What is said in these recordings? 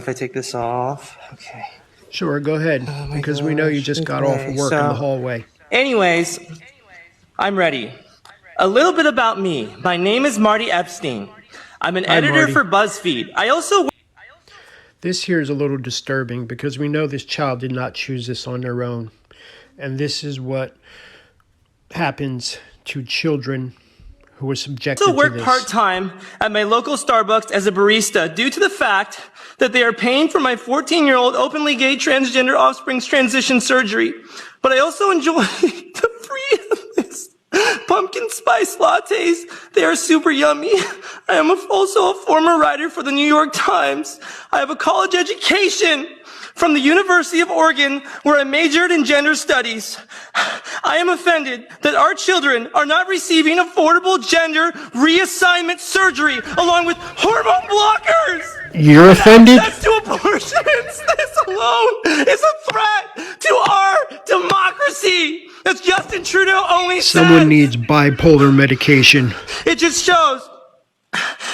If I take this off, okay. Sure, go ahead, because we know you just got off of work in the hallway. Anyways, I'm ready. A little bit about me. My name is Marty Epstein. I'm an editor Marty. for BuzzFeed. This here is a little disturbing because we know this child did not choose this on their own. And this is what happens to children who are subjected to this. I also work part-time at my local Starbucks as a barista due to the fact that they are paying for my 14-year-old openly gay transgender offspring's transition surgery. But I also enjoy the free pumpkin spice lattes. They are super yummy. I am also a former writer for the New York Times. I have a college education from the University of Oregon, where I majored in gender studies. I am offended that our children are not receiving affordable gender reassignment surgery along with hormone blockers. You're offended? Access to abortions. This alone is a threat to our democracy. As Justin Trudeau only says. Someone needs bipolar medication. It just shows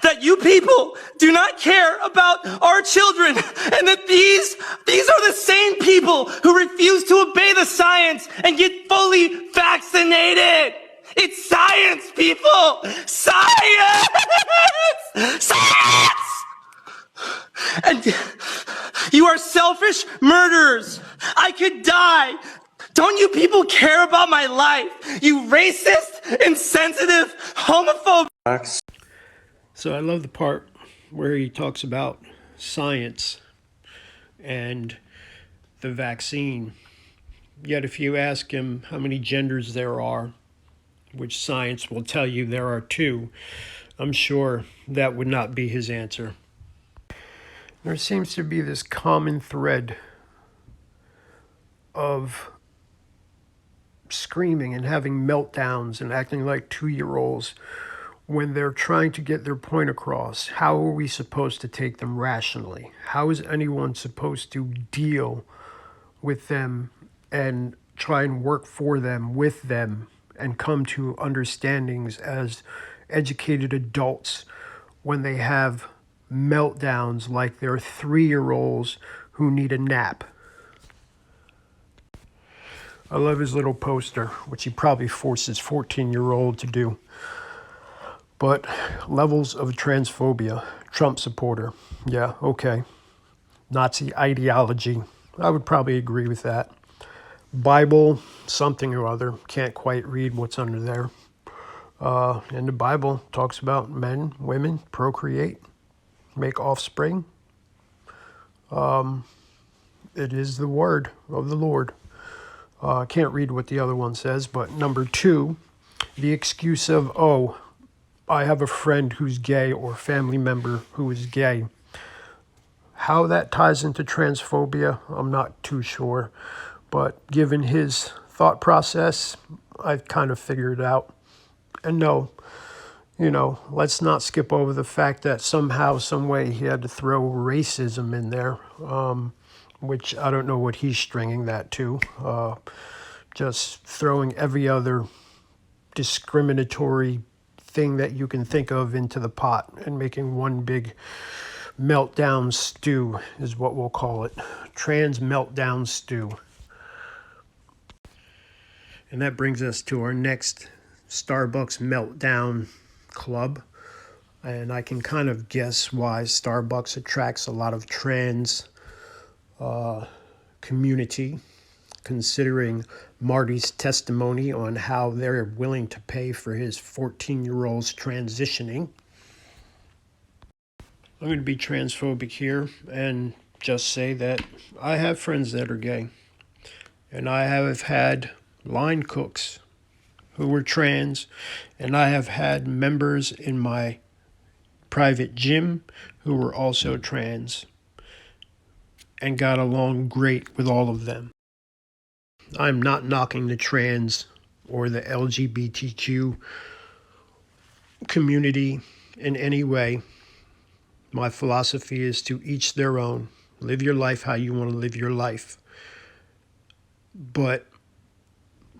that you people do not care about our children, and that these are the same people who refuse to obey the science and get fully vaccinated. It's science, people! Science! Science! And you are selfish murderers. I could die. Don't you people care about my life? You racist, insensitive, homophobe. So I love the part where he talks about science and the vaccine. Yet if you ask him how many genders there are, which science will tell you there are 2, I'm sure that would not be his answer. There seems to be this common thread of screaming and having meltdowns and acting like 2-year-olds when they're trying to get their point across. How are we supposed to take them rationally? How is anyone supposed to deal with them and try and work for them, with them, and come to understandings as educated adults when they have meltdowns like they're 3-year-olds who need a nap? I love his little poster, which he probably forces 14-year-old to do. But levels of transphobia, Trump supporter, yeah, okay. Nazi ideology, I would probably agree with that. Bible, something or other, can't quite read what's under there. And the Bible talks about men, women, procreate, make offspring. It is the word of the Lord. I can't read what the other one says, but number 2, the excuse of, oh, I have a friend who's gay or family member who is gay. How that ties into transphobia, I'm not too sure. But given his thought process, I've kind of figured it out. And no, let's not skip over the fact that somehow, some way he had to throw racism in there, which I don't know what he's stringing that to. Just throwing every other discriminatory thing that you can think of into the pot and making one big meltdown stew is what we'll call it. Trans meltdown stew. And that brings us to our next Starbucks meltdown club. And I can kind of guess why Starbucks attracts a lot of trans community, considering Marty's testimony on how they're willing to pay for his 14-year-old's transitioning. I'm going to be transphobic here and just say that I have friends that are gay. And I have had line cooks who were trans. And I have had members in my private gym who were also trans. And got along great with all of them. I'm not knocking the trans or the LGBTQ community in any way. My philosophy is to each their own. Live your life how you want to live your life. But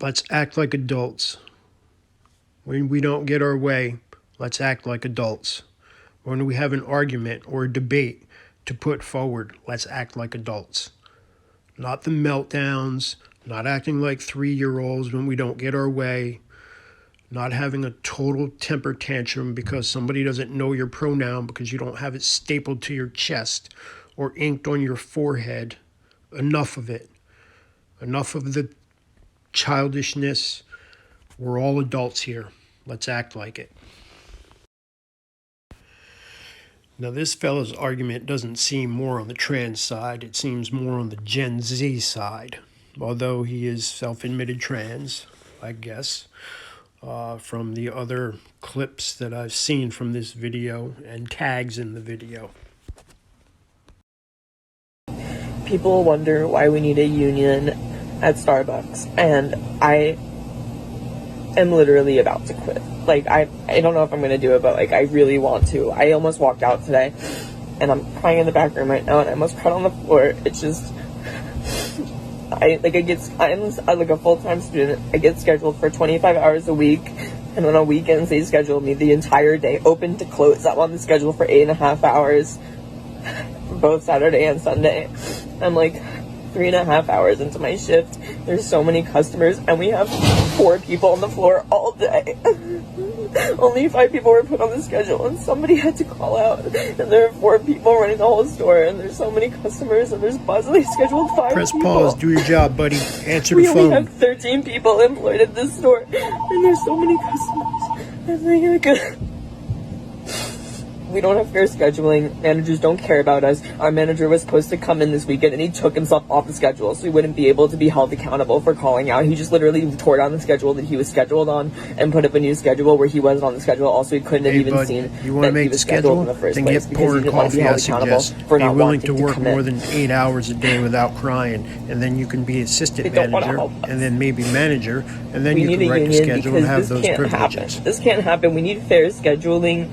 let's act like adults. When we don't get our way, let's act like adults. When we have an argument or a debate, to put forward. Let's act like adults. Not the meltdowns, not acting like 3-year-olds when we don't get our way, not having a total temper tantrum because somebody doesn't know your pronoun because you don't have it stapled to your chest or inked on your forehead. Enough of it. Enough of the childishness. We're all adults here. Let's act like it. Now, this fellow's argument doesn't seem more on the trans side. It seems more on the Gen Z side. Although he is self-admitted trans, I guess, from the other clips that I've seen from this video and tags in the video. People wonder why we need a union at Starbucks, and I am literally about to quit. Like, I don't know if I'm gonna do it, but like, I really want to. I almost walked out today, and I'm crying in the back room right now, and I almost cried on the floor. It's just, I'm like a full-time student. I get scheduled for 25 hours a week, and on weekends they schedule me the entire day, open to close. I'm on the schedule for 8.5 hours, both Saturday and Sunday. I'm like 3.5 hours into my shift. There's so many customers, and we have 4 people on the floor all day. Only 5 people were put on the schedule, and somebody had to call out. And there are 4 people running the whole store, and there's so many customers, and there's possibly scheduled 5 Press people. pause. Do your job, buddy. Answer the We phone. only have 13 people employed at this store, and there's so many customers. And like, we don't have fair scheduling. Managers don't care about us. Our manager was supposed to come in this weekend, and he took himself off the schedule, so he wouldn't be able to be held accountable for calling out. He just literally tore down the schedule that he was scheduled on and put up a new schedule where he wasn't on the schedule. Also, he couldn't have even seen you want to that he make the was scheduled schedule? in the first Then place get because he pouring didn't want to be coffee. I held accountable suggest. for Be not willing wanting to work come in. more than 8 hours a day without crying, and then you can be assistant They don't wanna manager, help us. and then maybe manager, and then We you need can a write the union schedule and have because those this can't privileges. happen. This can't happen. We need fair scheduling.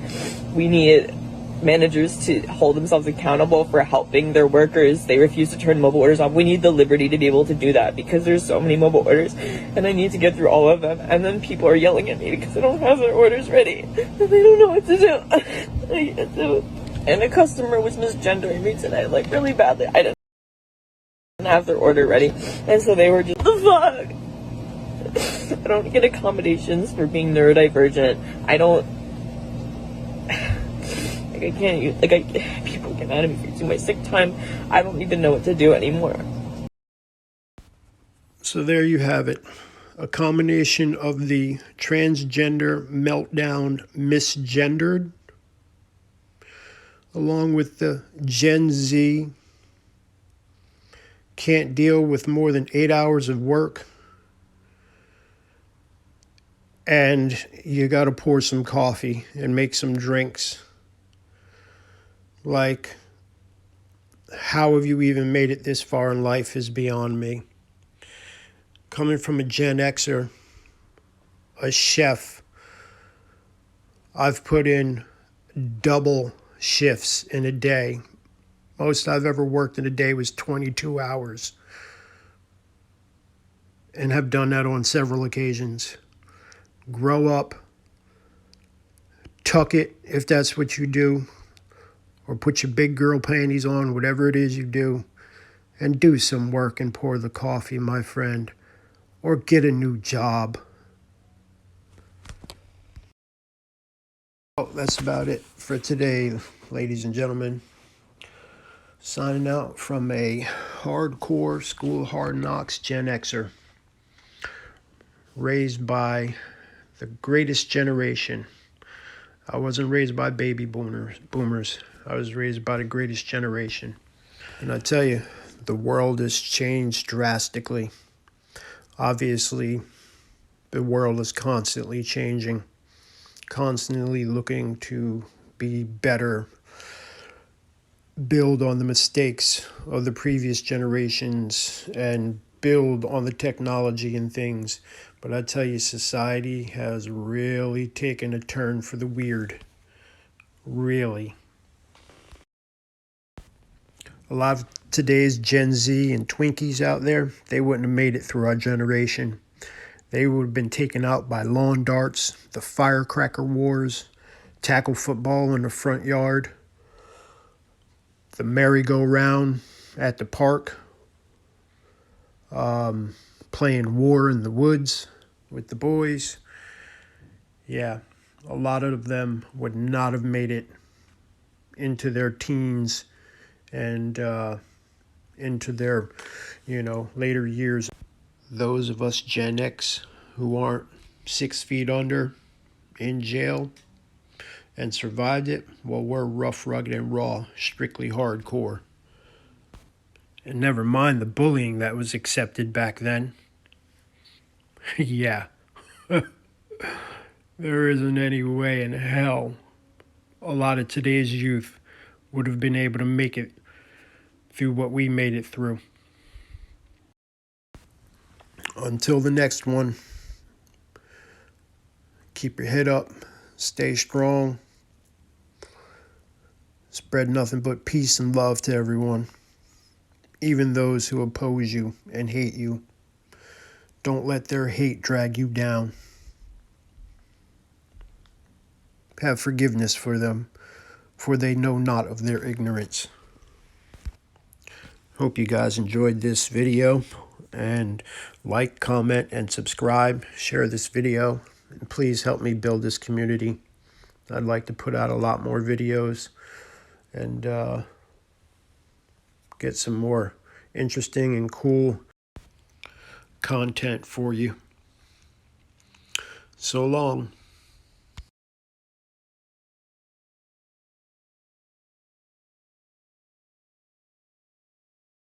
We need managers to hold themselves accountable for helping their workers. They refuse to turn mobile orders off. We need the liberty to be able to do that because there's so many mobile orders and I need to get through all of them, and then people are yelling at me because I don't have their orders ready and they don't know what to do. I can't do it. And a customer was misgendering me today, like really badly. I didn't have their order ready, and so they were just, the fuck? I don't get accommodations for being neurodivergent. I don't, I can't use, people get mad at me for using my sick time. I don't even know what to do anymore. So there you have it. A combination of the transgender meltdown misgendered, along with the Gen Z can't deal with more than 8 hours of work, and you got to pour some coffee and make some drinks. Like, how have you even made it this far in life is beyond me. Coming from a Gen Xer, a chef, I've put in double shifts in a day. Most I've ever worked in a day was 22 hours. And have done that on several occasions. Grow up, tuck it if that's what you do, or put your big girl panties on, whatever it is you do, and do some work and pour the coffee, my friend, or get a new job. Well, that's about it for today, ladies and gentlemen. Signing out from a hardcore school hard knocks Gen Xer, raised by the greatest generation. I wasn't raised by baby boomers. I was raised by the greatest generation. And I tell you, the world has changed drastically. Obviously, the world is constantly changing, constantly looking to be better, build on the mistakes of the previous generations, and build on the technology and things. But I tell you, society has really taken a turn for the weird. Really. A lot of today's Gen Z and Twinkies out there, they wouldn't have made it through our generation. They would have been taken out by lawn darts, the firecracker wars, tackle football in the front yard, the merry-go-round at the park, playing War in the Woods with the boys. Yeah, a lot of them would not have made it into their teens and into their, later years. Those of us Gen X who aren't 6 feet under in jail and survived it, well, we're rough, rugged, and raw, strictly hardcore. And never mind the bullying that was accepted back then. Yeah. There isn't any way in hell a lot of today's youth would have been able to make it through what we made it through. Until the next one, keep your head up, stay strong, spread nothing but peace and love to everyone, even those who oppose you and hate you. Don't let their hate drag you down. Have forgiveness for them, for they know not of their ignorance. Hope you guys enjoyed this video, and like, comment, and subscribe. Share this video, and please help me build this community. I'd like to put out a lot more videos and get some more interesting and cool content for you. So long.